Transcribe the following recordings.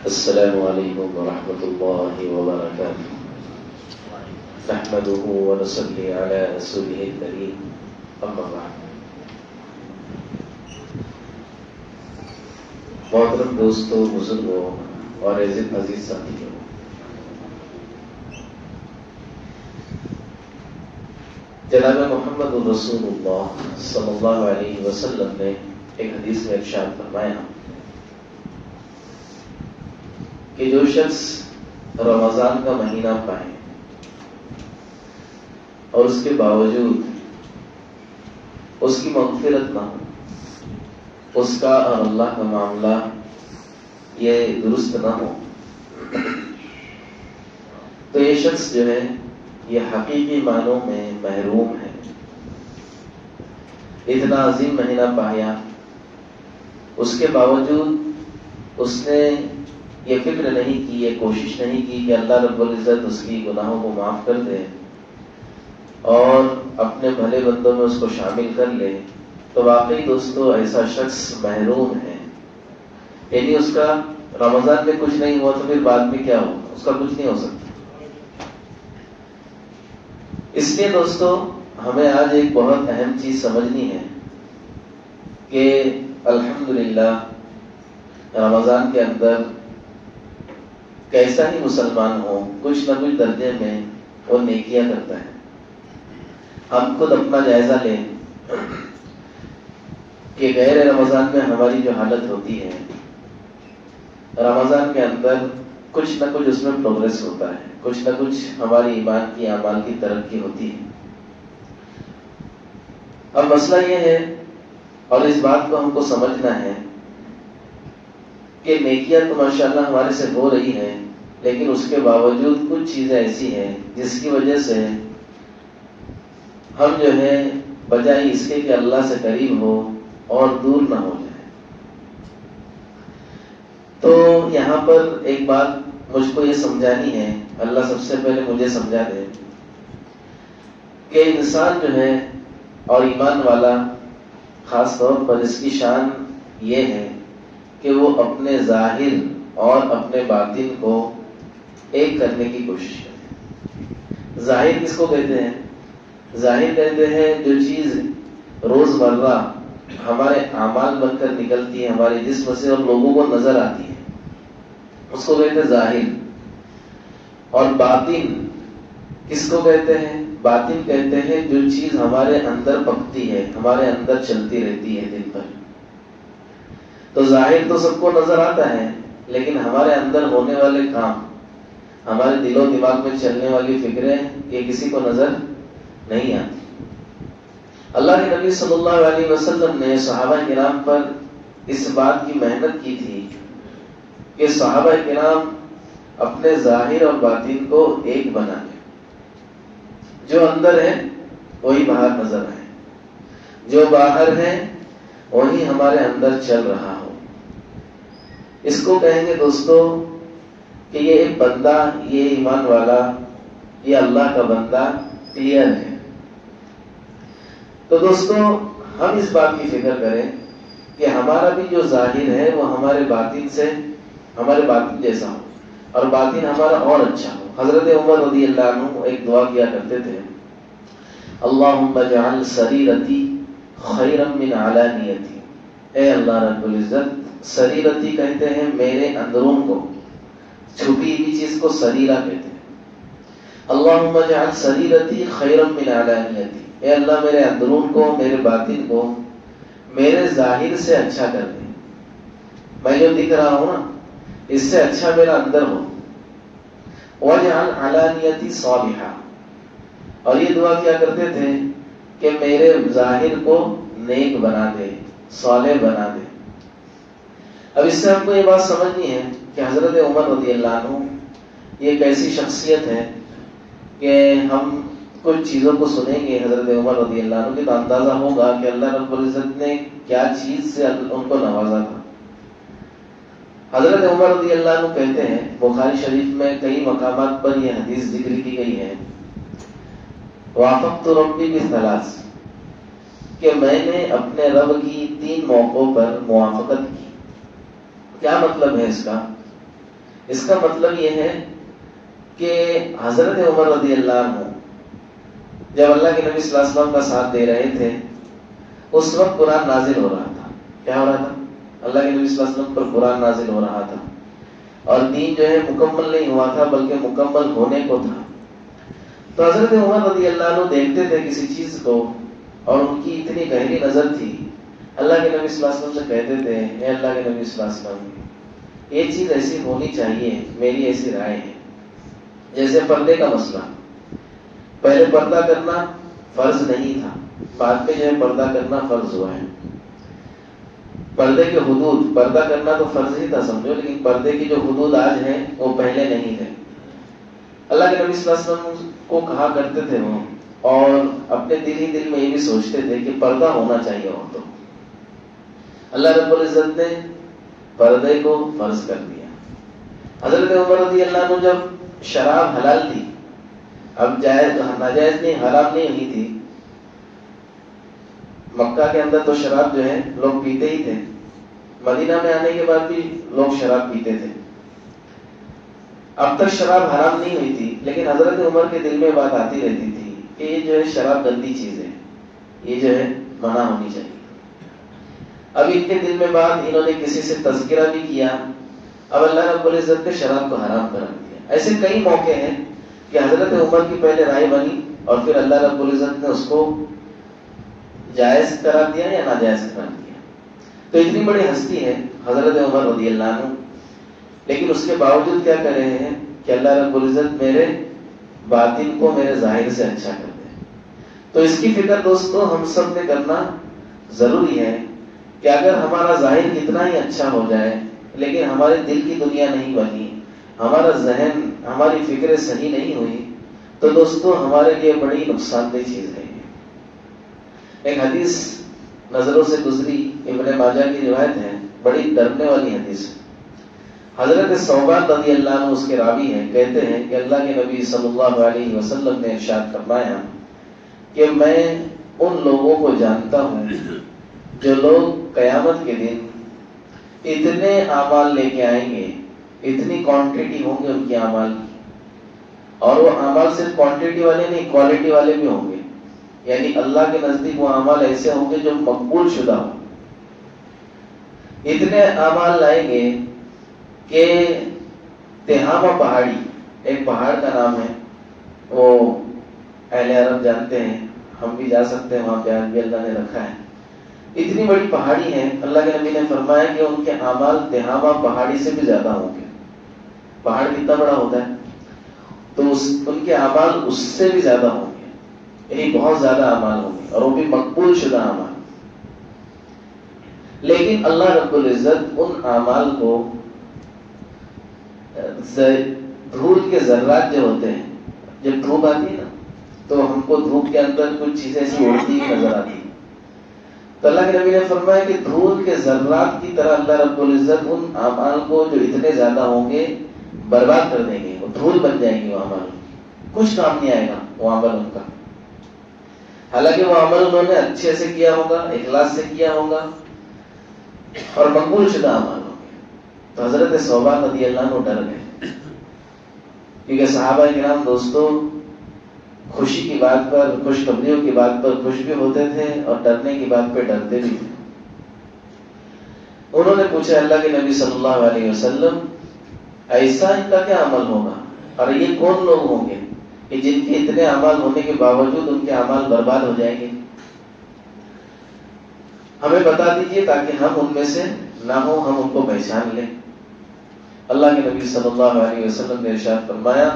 السلام علیکم ورحمۃ اللہ وبرکاتہ نحمده ونصلي على رسوله الكريم اما بعد. محترم دوستوں، بزرگوں اور عزیز ساتھیوں، جناب محمد رسول اللہ صلی اللہ علیہ وسلم نے ایک حدیث میں ارشاد فرمایا کہ جو شخص رمضان کا مہینہ پائے اور اس کے باوجود اس کی مغفرت نہ ہو، اس کا اور اللہ کا معاملہ یہ درست نہ ہو، تو یہ شخص جو ہے یہ حقیقی معنوں میں محروم ہے. اتنا عظیم مہینہ پایا، اس کے باوجود اس نے یہ فکر نہیں کی، یہ کوشش نہیں کی کہ اللہ رب العزت اس کی گناہوں کو معاف کر دے اور اپنے بھلے بندوں میں اس کو شامل کر لے، تو واقعی دوستو ایسا شخص محروم ہے. یعنی اس کا رمضان میں کچھ نہیں ہوا تو پھر بعد میں کیا ہو، اس کا کچھ نہیں ہو سکتا. اس لیے دوستو ہمیں آج ایک بہت اہم چیز سمجھنی ہے کہ الحمدللہ رمضان کے اندر کیسا ہی مسلمان ہو، کچھ نہ کچھ درجے میں وہ نیکیاں کرتا ہے. ہم خود اپنا جائزہ لیں کہ غیر رمضان میں ہماری جو حالت ہوتی ہے، رمضان کے اندر کچھ نہ کچھ اس میں پروگریس ہوتا ہے، کچھ نہ کچھ ہماری ایمان کی اعمال کی ترقی ہوتی ہے. اب مسئلہ یہ ہے اور اس بات کو ہم کو سمجھنا ہے کہ نیکیاں تو ماشاءاللہ ہمارے سے ہو رہی ہیں، لیکن اس کے باوجود کچھ چیزیں ایسی ہیں جس کی وجہ سے ہم جو ہے بجائے اس کے کہ اللہ سے قریب ہو اور دور نہ ہو جائے. تو یہاں پر ایک بات مجھ کو یہ سمجھانی ہے، اللہ سب سے پہلے مجھے سمجھا دے کہ انسان جو ہے اور ایمان والا خاص طور پر اس کی شان یہ ہے کہ وہ اپنے ظاہر اور اپنے باطن کو ایک کرنے کی کوشش کرے. ظاہر کس کو کہتے ہیں؟ ظاہر کہتے ہیں جو چیز روزمرہ ہمارے اعمال بن کر نکلتی ہے ہمارے جسم سے اور لوگوں کو نظر آتی ہے، اس کو کہتے ہیں ظاہر. اور باطن کس کو کہتے ہیں؟ باطن کہتے ہیں جو چیز ہمارے اندر پکتی ہے، ہمارے اندر چلتی رہتی ہے دن بھر. تو ظاہر تو سب کو نظر آتا ہے، لیکن ہمارے اندر ہونے والے کام، ہمارے دل و دماغ میں چلنے والی فکریں یہ کسی کو نظر نہیں آتی. اللہ کے نبی صلی اللہ علیہ وسلم نے صحابہ کرام پر اس بات کی محنت کی تھی کہ صحابہ کرام اپنے ظاہر اور باطن کو ایک بنا لیں. جو اندر ہے وہی باہر نظر آئے، جو باہر ہے وہی ہمارے اندر چل رہا ہو. اس کو کہیں گے دوستو کہ یہ ایک بندہ، یہ ایمان والا، یہ اللہ کا بندہ کلیئر ہے. تو دوستو ہم اس بات کی فکر کریں کہ ہمارا بھی جو ظاہر ہے وہ ہمارے باطن سے، ہمارے باطن جیسا ہو اور باطن ہمارا اور اچھا ہو. حضرت عمر رضی اللہ عنہ ایک دعا کیا کرتے تھے، اللہم اجعل سریرتی خیرا من علانیتی. اے اللہ رب العزت، سریرتی کہتے ہیں میرے اندرون کو، چھپی ہوئی چیز کو سریرہ کہتے ہیں. اللہم اجعل سریرتی خیرا من علانیتی. اے اللہ میرے اندرون کو، میرے باطن کو میرے ظاہر سے اچھا کر دے. میں جو دکھ رہا ہوں نا اس سے اچھا میرا اندر ہو. وَاجْعَلْ عَلَانِيَتِي صَالِحًا. اور یہ دعا کیا کرتے تھے کہ میرے ظاہر کو نیک بنا دے، صالح بنا دے. اب اس سے ہم کو یہ بات سمجھنی ہے کہ حضرت عمر رضی اللہ عنہ یہ ایک ایسی شخصیت ہے کہ ہم کچھ چیزوں کو سنیں گے حضرت عمر رضی اللہ عنہ کی تو اندازہ ہوگا کہ اللہ رب العزت نے کیا چیز سے ان کو نوازا تھا. حضرت عمر رضی اللہ عنہ کہتے ہیں، بخاری شریف میں کئی مقامات پر یہ حدیث ذکر کی گئی ہے، وافقت ربی بثلاث، کہ میں نے اپنے رب کی 3 موقعوں پر موافقت کی. کیا مطلب ہے اس کا؟ اس کا مطلب یہ ہے کہ حضرت عمر رضی اللہ عنہ جب اللہ کے نبی صلی اللہ علیہ وسلم کا ساتھ دے رہے تھے اس وقت قرآن نازل ہو رہا تھا. کیا ہو رہا تھا؟ اللہ کے نبی صلی اللہ علیہ وسلم پر قرآن نازل ہو رہا تھا اور دین جو ہے مکمل نہیں ہوا تھا بلکہ مکمل ہونے کو تھا. تو حضرت عمر رضی اللہ عنہ دیکھتے تھے کسی چیز کو اور ان کی اتنی گہری نظر تھی. اللہ کے نبی صلی اللہ علیہ وسلم سے کہتے تھے اے اللہ کے نبی صلی اللہ علیہ وسلم یہ چیز ایسی ہونی چاہیے, میری ایسی رائے ہے. جیسے پردے کا مسئلہ, پہلے پردہ کرنا فرض نہیں تھا, بعد میں جو ہے پردہ کرنا فرض ہوا ہے. پردے کے حدود, پردہ کرنا تو فرض ہی تھا سمجھو, لیکن پردے کی جو حدود آج ہیں وہ پہلے نہیں تھے. اللہ کے نبی صلی اللہ علیہ وسلم کو کہا کرتے تھے وہ, اور اپنے دل ہی دل میں یہ بھی سوچتے تھے کہ پردہ ہونا چاہیے عورتوں. اللہ رب العزت نے پردے کو فرض کر دیا. حضرت عمر رضی اللہ عنہ جب شراب حلال تھی, اب جائز ناجائز نہیں, حرام نہیں ہوئی تھی. مکہ کے اندر تو شراب جو ہے لوگ پیتے ہی تھے, مدینہ میں آنے کے بعد بھی لوگ شراب پیتے تھے. اب تک شراب حرام نہیں ہوئی تھی, لیکن حضرت عمر کے دل میں بات آتی رہتی تھی کہ یہ جو ہے شراب گندی چیز ہے, یہ جو ہے منع ہونی چاہیے. اب ان کے دل میں بات, انہوں نے کسی سے تذکرہ بھی کیا, اب اللہ رب العزت نے شراب کو حرام کرا دیا. ایسے کئی موقع ہیں کہ حضرت عمر کی پہلے رائے بنی اور پھر اللہ رب العزت نے اس کو جائز کرا دیا یا ناجائز کرا دیا. تو اتنی بڑی ہستی ہے حضرت عمر رضی اللہ عنہ, لیکن اس کے باوجود کیا کر رہے ہیں کہ اللہ رب العزت میرے باطن کو میرے ظاہر سے اچھا کر دے. تو اس کی فکر دوستو ہم سب نے کرنا ضروری ہے کہ اگر ہمارا ظاہر کتنا ہی اچھا ہو جائے لیکن ہمارے دل کی دنیا نہیں بنی, ہمارا ذہن, ہماری فکریں صحیح نہیں ہوئی, تو دوستو ہمارے لیے بڑی نقصان دہ چیز ہے. ایک حدیث نظروں سے گزری, ابن ماجہ کی روایت ہے, بڑی ڈرنے والی حدیث ہے. حضرت ثوبان رضی اللہ عنہ اس کے راوی ہیں, کہتے ہیں کہ اللہ کے نبی صلی اللہ علیہ وسلم نے ارشاد فرمایا کہ میں ان لوگوں کو جانتا ہوں جو لوگ قیامت کے دن اتنے اعمال لے کے آئیں گے, اتنی کوانٹٹی ہوں گے ان کے اعمال کی, اور وہ اعمال صرف کوانٹٹی والے نہیں کوالٹی والے بھی ہوں گے. یعنی اللہ کے نزدیک وہ اعمال ایسے ہوں گے جو مقبول شدہ ہوں. اتنے اعمال لائیں گے کہ تہامہ پہاڑی, ایک پہاڑ کا نام ہے, وہ اہل عرب جانتے ہیں, ہم بھی جا سکتے ہیں وہاں پہ, بھی اللہ نے رکھا ہے. اتنی بڑی پہاڑی ہے, اللہ کے نبی نے فرمایا کہ ان کے اعمال تہامہ پہاڑی سے بھی زیادہ ہوں گے. پہاڑ کتنا بڑا ہوتا ہے, تو ان کے اعمال اس سے بھی زیادہ ہوں گے, یعنی بہت زیادہ اعمال ہوں گے, اور وہ بھی مقبول شدہ اعمال. لیکن اللہ رب العزت ان اعمال کو دھول کے ذرات جو ہوتے ہیں, جب دھوپ آتی ہے نا تو ہم کو دھوپ کے اندر کچھ چیزیں ایسی اڑتی ہوئی نظر آتی ہیں, تو اللہ کے نبی نے فرمایا کہ دھول کے ذرات کی طرح اللہ رب العزت ان اعمال کو جو اتنے زیادہ ہوں گے برباد کر دیں گے, وہ دھول بن جائیں گے, وہ عمل کچھ کام نہیں آئے گا وہ عمل ان کا. حالانکہ وہ عمل انہوں نے اچھے سے کیا ہوگا, اخلاص سے کیا ہوگا اور مقبول شدہ عمل ہوں گے. تو حضرت ثوبان رضی اللہ عنہ ڈر گئے, کیونکہ صحابہ کرام دوستوں خوشی کی بات پر, خوشخبریوں کی بات پر خوش بھی ہوتے تھے اور ڈرنے کی بات پہ ڈرتے بھی تھے. انہوں نے پوچھا اللہ کے نبی صلی اللہ علیہ وسلم ایسا ان کا کیا عمل ہوگا, اور یہ کون لوگ ہوں گے کہ جن کے اتنے اعمال ہونے کے باوجود ان کے اعمال برباد ہو جائیں گے, ہمیں بتا دیجئے تاکہ ہم ان میں سے نہ ہوں, ہم ان کو پہچان لیں. اللہ کے نبی صلی اللہ علیہ وسلم نے ارشاد فرمایا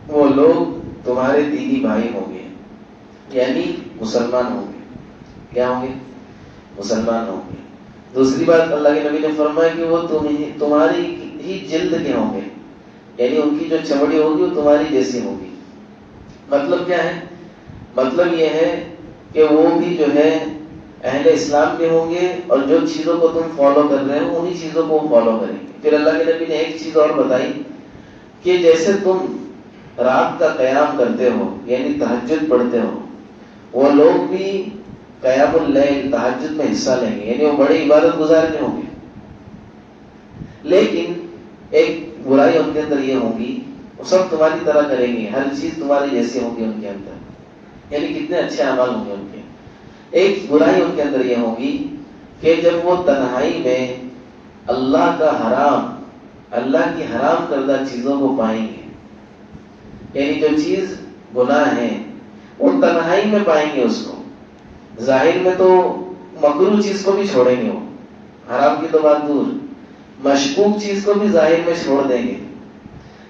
وہ لوگ تمہارے دینی بھائی ہوں گے, یعنی مسلمان ہوں گے. کیا ہوں گے؟ مسلمان ہوں گے. دوسری بات اللہ کے نبی نے فرمایا کہ وہ تمہاری ہی جلد کے ہوں گے, یعنی ان کی جو چمڑی ہوگی وہ تمہاری جیسی ہوگی. مطلب کیا ہے؟ مطلب یہ ہے کہ وہ بھی جو ہے اہل اسلام کے ہوں گے, اور جو چیزوں کو تم فالو کر رہے ہو انہی چیزوں کو وہ فالو کریں گے. پھر اللہ کے نبی نے ایک چیز اور بتائی کہ جیسے تم رات کا قیام کرتے ہو یعنی تہجد پڑھتے ہو, وہ لوگ بھی قیام اللیل تہجد میں حصہ لیں گے, یعنی وہ بڑے عبادت گزار کے ہوں گے. لیکن ایک برائی ان کے اندر یہ ہوگی، وہ سب تمہاری طرح کریں گے، ہر چیز تمہاری جیسی ہوگی ان کے اندر، یعنی کتنے اچھے اعمال ہوں گے ان کے۔ ایک برائی ان کے اندر یہ ہوگی کہ جب وہ تنہائی میں اللہ کا حرام، اللہ کی حرام کردہ چیزوں کو پائیں گے، یعنی جو چیز گناہ ہے وہ تنہائی میں پائیں گے اس کو۔ ظاہر میں تو مکروہ چیز کو بھی چھوڑیں گے، وہ حرام کی تو بات دور، مشکوک چیز کو بھی ظاہر میں چھوڑ دیں گے،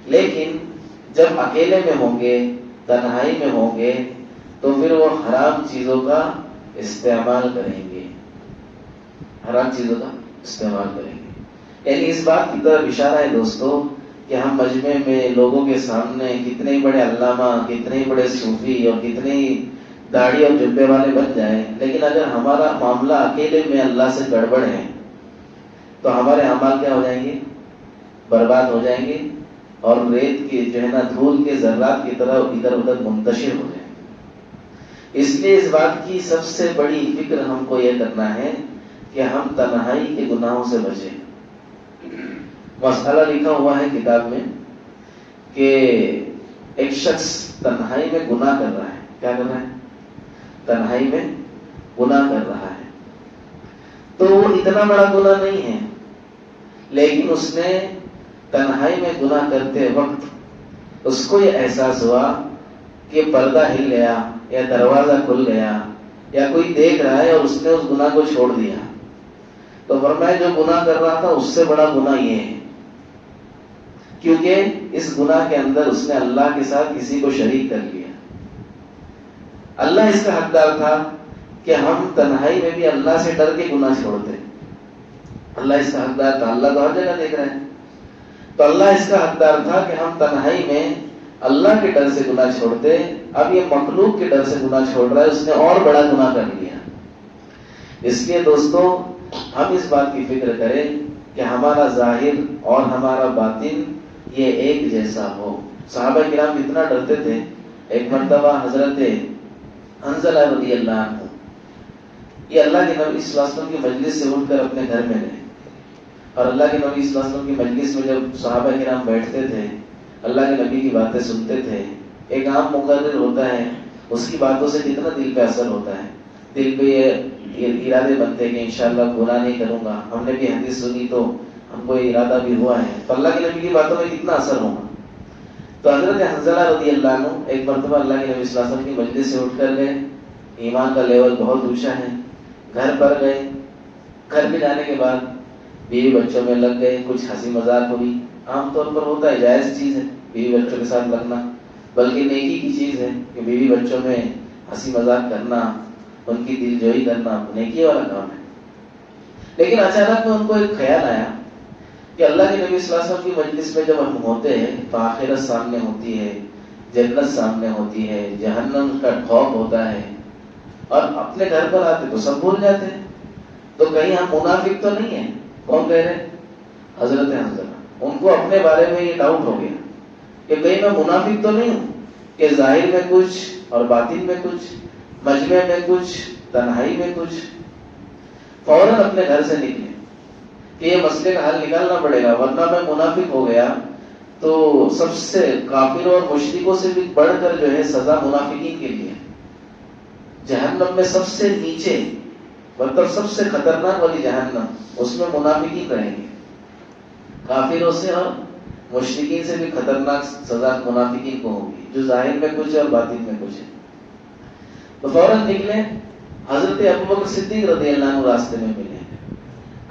لیکن جب اکیلے میں ہوں گے، تنہائی میں ہوں گے، تو پھر وہ حرام چیزوں کا استعمال کریں گے، حرام چیزوں کا استعمال کریں گے۔ یعنی اس بات کی طرف اشارہ ہے دوستو کہ ہم مجمع میں لوگوں کے سامنے کتنے ہی بڑے علامہ، کتنے ہی بڑے صوفی اور کتنے ہی داڑھی اور جبے والے بن جائیں، لیکن اگر ہمارا معاملہ اکیلے میں اللہ سے گڑبڑ ہے تو ہمارے اعمال کیا ہو جائیں گے؟ برباد ہو جائیں گے، اور ریت کے جو ہے نا دھول کے ذرات کی طرح ادھر ادھر منتشر ہو جائیں گے۔ اس لیے اس بات کی سب سے بڑی فکر ہم کو یہ کرنا ہے کہ ہم تنہائی کے گناہوں سے بچیں۔ مسئلہ لکھا ہوا ہے کتاب میں کہ ایک شخص تنہائی میں گناہ کر رہا ہے، کیا کر رہا ہے؟ تنہائی میں گناہ کر رہا ہے، تو وہ اتنا بڑا گناہ نہیں ہے، لیکن اس نے تنہائی میں گناہ کرتے وقت اس کو یہ احساس ہوا کہ پردہ ہل گیا یا دروازہ کھل گیا یا کوئی دیکھ رہا ہے اور اس نے اس گناہ کو چھوڑ دیا، تو فرمایا جو گناہ کر رہا تھا اس سے بڑا گناہ یہ ہے، کیونکہ اس گناہ کے اندر اس نے اللہ کے ساتھ کسی کو شریک کر لیا۔ اللہ اس کا حقدار تھا کہ ہم تنہائی میں بھی اللہ سے ڈر کے گناہ چھوڑتے، اللہ اس کا حقدار تھا، اللہ تو ہر جگہ دیکھ رہے ہیں، تو اللہ اس کا حقدار تھا کہ ہم تنہائی میں اللہ کے ڈر سے گناہ چھوڑتے۔ اب یہ مخلوق کے ڈر سے گناہ چھوڑ رہا ہے، اس نے اور بڑا گناہ کر لیا۔ اس لیے دوستو ہم اس بات کی فکر کریں کہ ہمارا ظاہر اور ہمارا باطن یہ ایک جیسا ہو۔ صحابہ کرام کتنا ڈرتے تھے۔ ایک مرتبہ حضرت حنظلہ رضی اللہ عنہ یہ اللہ کے نبی صلی اللہ علیہ وسلم کی مجلس سے اٹھ کر اپنے گھر میں گئے، اور اللہ کے نبی صلی اللہ علیہ وسلم کی مجلس میں جب صحابہ کرام بیٹھتے تھے، اللہ کے نبی کی باتیں سنتے تھے، ایک عام مقرر ہوتا ہے، اس کی باتوں سے کتنا دل پہ اثر ہوتا ہے، دل پہ یہ ارادے بنتے کہ انشاءاللہ گناہ نہیں کروں گا۔ ہم نے بھی حدیث سنی تو ہم کو یہ ارادہ بھی ہوا ہے، تو اللہ کے نبی کی باتوں میں کتنا اثر ہوگا۔ تو حضرت حنظلہ رضی اللہ عنہ ایک مرتبہ اللہ کے نبی صلی اللہ علیہ وسلم کی مجلس سے اٹھ کر گئے، ایمان کا لیول بہت اونچا ہے، گھر پر گئے، گھر پہ جانے کے بعد بیوی بچوں میں لگ گئے، کچھ ہنسی مذاق ہوئی، عام طور پر ہوتا ہے، جائز چیز ہے بیوی بچوں کے ساتھ لگنا، بلکہ نیکی کی چیز ہے کہ بیوی بچوں میں ہنسی مذاق کرنا، ان کی دل جوئی کرنا نیکی والا کام ہے۔ لیکن اچانک میں ان کو ایک خیال آیا کہ اللہ کے نبی صلی اللہ علیہ وسلم کی مجلس میں جب ہم ہوتے ہیں تو آخرت سامنے ہوتی ہے، جنت سامنے ہوتی ہے، جہنم کا خوف ہوتا ہے، اور اپنے گھر پر آتے تو سب بھول جاتے ہیں، تو کہیں ہم منافق تو نہیں ہیں؟ کون کہہ رہے؟ حضرت حنظلہ۔ ان کو اپنے بارے میں یہ ڈاؤٹ ہو گیا کہ کہیں میں منافق تو نہیں ہوں کہ ظاہر میں کچھ اور باطن میں کچھ، مجمع میں کچھ، تنہائی میں کچھ۔ فوراً اپنے گھر سے نکلے کہ یہ مسئلے کا حل نکالنا پڑے گا، ورنہ میں منافق ہو گیا تو سب سے کافروں اور مشرکوں سے بھی بڑھ کر جو ہے سزا منافقین کے لیے، جہنم میں سب سے نیچے مطلب سب سے خطرناک والی جہنم، اس میں منافقین رہیں گے، کافروں سے اور مشرکین سے بھی خطرناک سزا منافقین کو ہوگی، جو ظاہر میں کچھ ہے اور باطن میں کچھ ہے۔ تو فوراً نکلے، حضرت ابوبکر صدیق رضی اللہ عنہ راستے میں ملے۔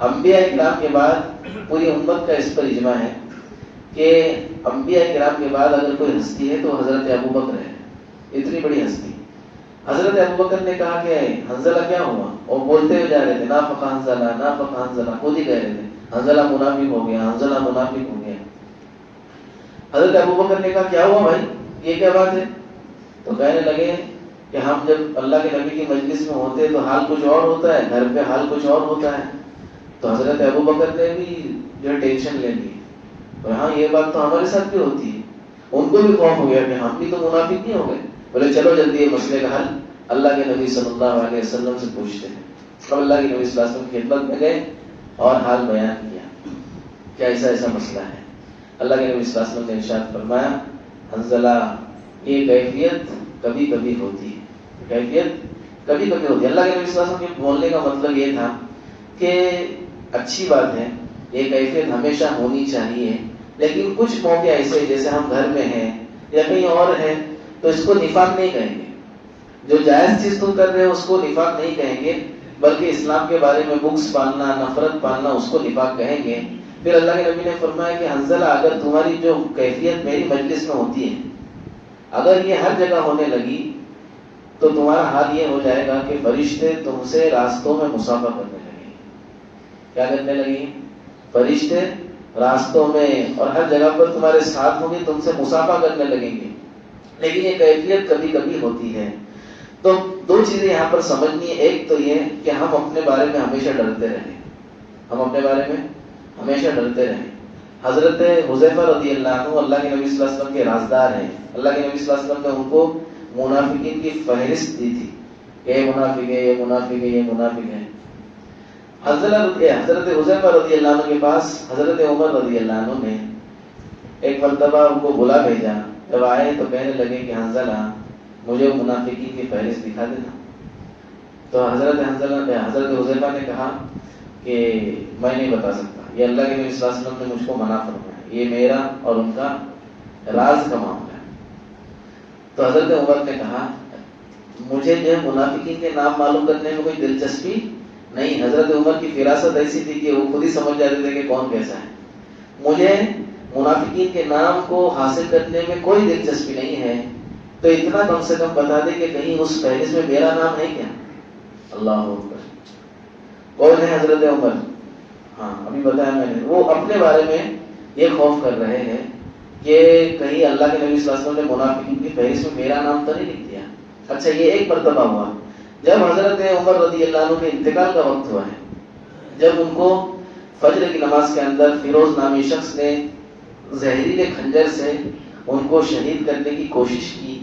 انبیاء کرام کے بعد پوری امت کا اس پر اجماع ہے کہ انبیاء کرام کے بعد اگر کوئی ہستی ہے تو حضرت ابوبکر ہے، اتنی بڑی ہستی۔ حضرت ابوبکر نے کہا کہ حنظلہ کیا ہوا؟ وہ بولتے ہوئے جا رہے تھے، نافق حنظلہ، نافق حنظلہ، خود ہی کہہ رہے تھے حنظلہ منافق ہو گیا، حنظلہ منافق ہو گیا۔ حضرت ابوبکر نے کہا کیا ہوا بھائی، یہ کیا بات ہے؟ تو کہنے لگے کہ ہم جب اللہ کے نبی کی مجلس میں ہوتے تو حال کچھ اور ہوتا ہے، گھر پہ حال کچھ اور ہوتا ہے۔ تو حضرت ابوبکر نے بھی جو ٹینشن لے لی، اور ہاں یہ بات تو ہمارے ساتھ بھی ہوتی ہے۔ ان کو بھی خوف ہو گیا کہ ہم بھی تو منافق نہیں ہو گئے۔ بولے چلو جلدی یہ مسئلے کا حل اللہ کے نبی صلی اللہ علیہ وسلم سے پوچھتے ہیں۔ اب اللہ کے نبی صلی اللہ علیہ وسلم کی خدمت میں گئے اور حال بیان کیا کہ ایسا ایسا مسئلہ ہے۔ اللہ کے نبی صلی اللہ علیہ وسلم نے ارشاد فرمایا حنظلہ یہ کیفیت کبھی کبھی ہوتی ہے، کیفیت کبھی کبھی ہوتی ہے۔ اللہ کے نبی صلی اللہ علیہ وسلم کے بولنے کا مطلب یہ تھا کہ اچھی بات ہے، یہ کیفیت ہمیشہ ہونی چاہیے، لیکن کچھ موقع ایسے جیسے ہم گھر میں ہیں یا کہیں اور ہیں تو اس کو نفاق نہیں کہیں گے، جو جائز چیز تم کر رہے ہو اس کو نفاق نہیں کہیں گے، بلکہ اسلام کے بارے میں بغض پالنا، نفرت پالنا اس کو نفاق کہیں گے۔ پھر اللہ کے نبی نے فرمایا کہ حنظلہ اگر تمہاری جو کیفیت میری مجلس میں ہوتی ہے اگر یہ ہر جگہ ہونے لگی تو تمہارا حال یہ ہو جائے گا کہ فرشتے تم سے راستوں میں مصافحہ کرنے لگیں گے۔ کیا کرنے لگیں؟ فرشتے راستوں میں اور ہر جگہ پر تمہارے ساتھ ہوں گے، تم سے مصافحہ کرنے لگیں گے، لیکن یہ کیفیت کبھی کبھی ہوتی ہے۔ تو دو چیزیں یہاں پر سمجھنی ہے، ایک تو یہ کہ ہم اپنے بارے میں ہمیشہ ڈرتے رہیں، ہم اپنے بارے میں ہمیشہ ڈرتے رہیں۔ حضرت حذیفہ رضی اللہ عنہ اللہ کے نبی صلی اللہ علیہ وسلم کے رازدار ہیں، اللہ کے نبی صلی اللہ علیہ وسلم نے ان کو منافقین کی فہرست دی تھی کہ یہ منافق ہے، یہ منافق ہے، یہ منافق ہے۔ حضرت حذیفہ رضی اللہ عنہ کے پاس حضرت عمر رضی اللہ عنہ نے ایک مرتبہ ان کو بلا بھیجا، جب آئے تو کہنے لگے کہ حنظلہ مجھے منافقین کی فہرست دکھا دینا۔ تو حضرت حذیفہ نے کہا کہ میں نہیں بتا سکتا، یہ اللہ کے نبی صلی اللہ علیہ وسلم نے مجھ کو منع فرمایا، یہ میرا اور ان کا راز کا معاملہ ہے۔ تو حضرت عمر نے کہا مجھے جو ہے منافقین کے نام معلوم کرنے میں کوئی دلچسپی نہیں۔ حضرت عمر کی فراست ایسی تھی کہ وہ خود ہی سمجھ جاتے تھے کہ کون کیسا ہے۔ مجھے منافقین کے نام کو حاصل کرنے میں کوئی دلچسپی نہیں ہے، تو اتنا کم سے کم بتا دے کہ کہیں اس فہرست میں میرا نام ہے کیا؟ اللہ اکبر۔ کون ہے حضرت عمر؟ ہاں ابھی بتایا میں نے، وہ اپنے بارے میں یہ خوف کر رہے ہیں کہ کہیں اللہ کے نبی صلی اللہ علیہ وسلم نے منافقین کی فہرست میں میرا نام تو نہیں لکھ دیا۔ اچھا یہ ایک مرتبہ ہوا جب حضرت عمر رضی اللہ عنہ کے انتقال کا وقت ہوا ہے، جب ان کو فجر کی نماز کے اندر فیروز نامی شخص نے زہریلے خنجر سے ان کو شہید کرنے کی کوشش کی،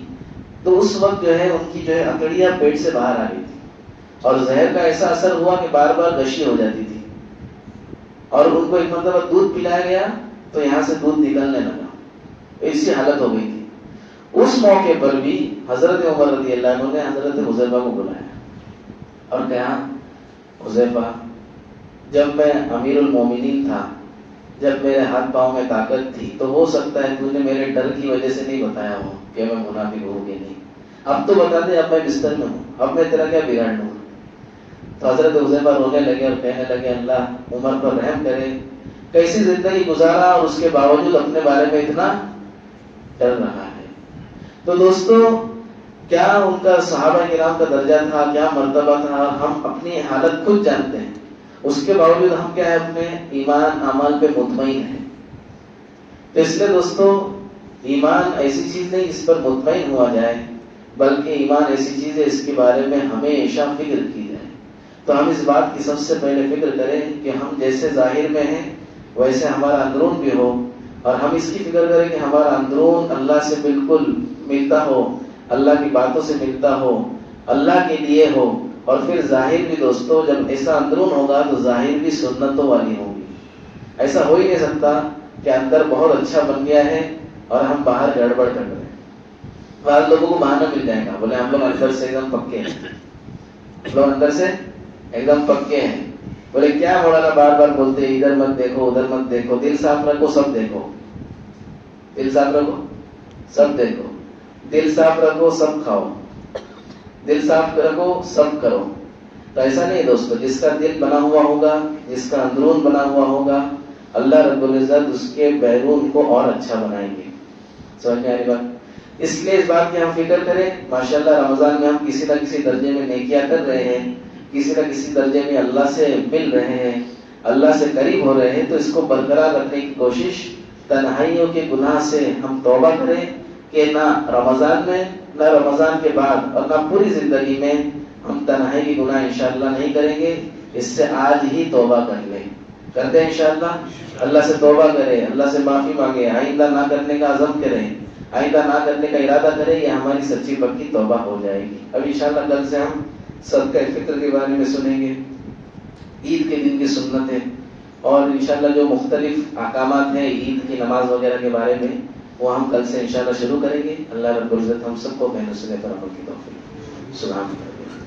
تو اس وقت جو ہے ان کی جو ہے انگڑیاں پیٹ سے باہر آ گئی تھی اور زہر کا ایسا اثر ہوا کہ بار بار غشی ہو جاتی تھی، اور ان کو ایک مرتبہ دودھ پلایا گیا تو یہاں سے دودھ نکلنے لگا، ایسی حالت ہو گئی تھی۔ اس موقع پر بھی حضرت عمر رضی اللہ عنہ نے حضرت حذیفہ کو بلایا اور کہا حذیفہ جب میں امیر المومنین تھا، جب میرے ہاتھ پاؤں میں طاقت تھی تو ہو سکتا ہے تو نے میرے ڈر کی وجہ سے نہیں بتایا ہو کہ میں منافق ہوں کہ نہیں، اب تو بتا دے، اب میں بستر میں ہوں، اب میں تیرا کیا بگاڑ لوں۔ تو حضرت حذیفہ رونے لگے اور کہنے لگے اللہ عمر پر رحم کرے، کیسی زندگی گزارا اور اس کے باوجود اپنے بارے میں اتنا ڈر رہا ہے۔ تو دوستو کیا ان کا صحابہ کرام کا درجہ تھا، کیا مرتبہ تھا، ہم اپنی حالت خود جانتے ہیں، اس کے باوجود ہم کیا ہے اپنے ایمان اعمال پہ مطمئن ہیں۔ تو اس لیے دوستو ایمان ایسی چیز نہیں جس پر مطمئن ہوا جائے، بلکہ ایمان ایسی چیز ہے اس کے بارے میں ہمیشہ فکر کی جائے۔ تو ہم اس بات کی سب سے پہلے فکر کریں کہ ہم جیسے ظاہر میں ہیں ویسے ہمارا اندرون بھی ہو، اور ہم اس کی فکر کریں کہ ہمارا اندرون اللہ سے بالکل ملتا ہو، اللہ کی باتوں سے ملتا ہو، اللہ کے لیے ہو، اور پھر ظاہر بھی دوستو جب ایسا اندرون ہوگا تو ظاہر بھی سنتوں والی ہوگی۔ ایسا ہو ہی نہیں سکتا کہ اندر بہت اچھا بن گیا ہے اور ہم باہر گڑبڑ کر رہے ہیں۔ بعض لوگوں کو بہانہ مل جائے گا، بولے ہم لوگ اندر سے ایک دم پکے ہیں، ہم لوگ اندر سے ایک دم پکے ہیں۔ بولے کیا مولانا بار بار بولتے ہیں ادھر مت دیکھو ادھر مت دیکھو، دل صاف رکھو سب دیکھو، دل صاف رکھو سب دیکھو، دل صاف رکھو سب کھاؤ، دل صاف رکھو سب کرو۔ تو ایسا نہیں دوستو، جس کا دل بنا ہوا ہوگا، جس کا اندرون بنا ہوا ہوگا، اللہ رب العزت اس کے بیرون کو اور اچھا بنائیں گے۔ سمجھ میں آ رہی بات؟ اس لیے اس بات کی ہم فکر کریں، ماشاءاللہ رمضان میں ہم کسی نہ کسی درجے میں نیکیاں کر رہے ہیں، کسی نہ کسی درجے میں اللہ سے مل رہے ہیں، اللہ سے قریب ہو رہے ہیں، تو اس کو برقرار رکھنے کی کوشش، تنہائیوں کے گناہ سے ہم توبہ کریں کہ نہ رمضان میں نہ رمضان کے بعد اور نہ پوری زندگی میں ہم تنہائی کی گناہ انشاءاللہ نہیں کریں گے۔ اس سے آج ہی توبہ کر لیں، کرتے ہیں انشاءاللہ، اللہ سے توبہ کریں، اللہ سے معافی مانگے، آئندہ نہ کرنے کا عزم کریں، آئندہ نہ کرنے کا ارادہ کریں، یہ ہماری سچی پکی توبہ ہو جائے گی۔ اب انشاءاللہ کل سے ہم صدقہ فطر کے بارے میں سنیں گے، عید کے دن کی سنتیں، اور انشاءاللہ جو مختلف احکامات ہیں عید کی نماز وغیرہ کے بارے میں وہ ہم کل سے انشاءاللہ شروع کریں گے. اللہ رب العزت ہم سب کو محنت سے پر عمل کی توفیق. سبحان اللہ.